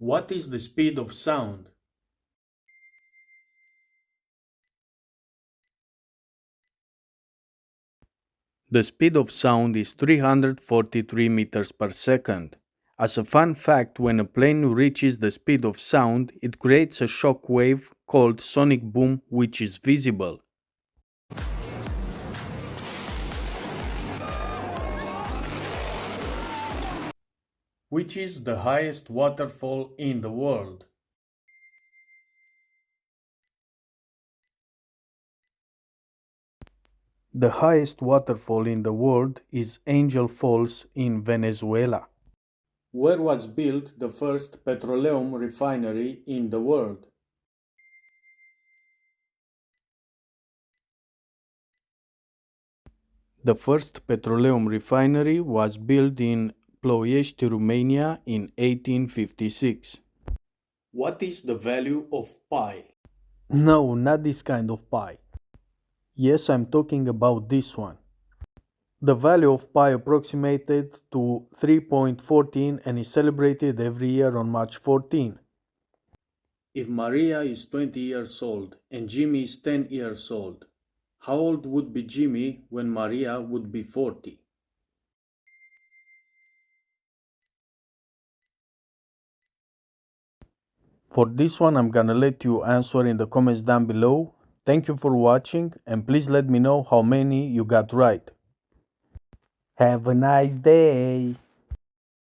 What is the speed of sound? The speed of sound is 343 meters per second. As a fun fact, when a plane reaches the speed of sound, it creates a shock wave called sonic boom, which is visible. Which is the highest waterfall in the world? The highest waterfall in the world is Angel Falls in Venezuela. Where was built the first petroleum refinery in the world? The first petroleum refinery was built in Ploiești, Romania in 1856. What is the value of pi? No, not this kind of pi. Yes, I'm talking about this one. The value of pi approximated to 3.14 and is celebrated every year on March 14. If Maria is 20 years old and Jimmy is 10 years old, how old would be Jimmy when Maria would be 40? For this one, I'm gonna let you answer in the comments down below. Thank you for watching and please let me know how many you got right. Have a nice day.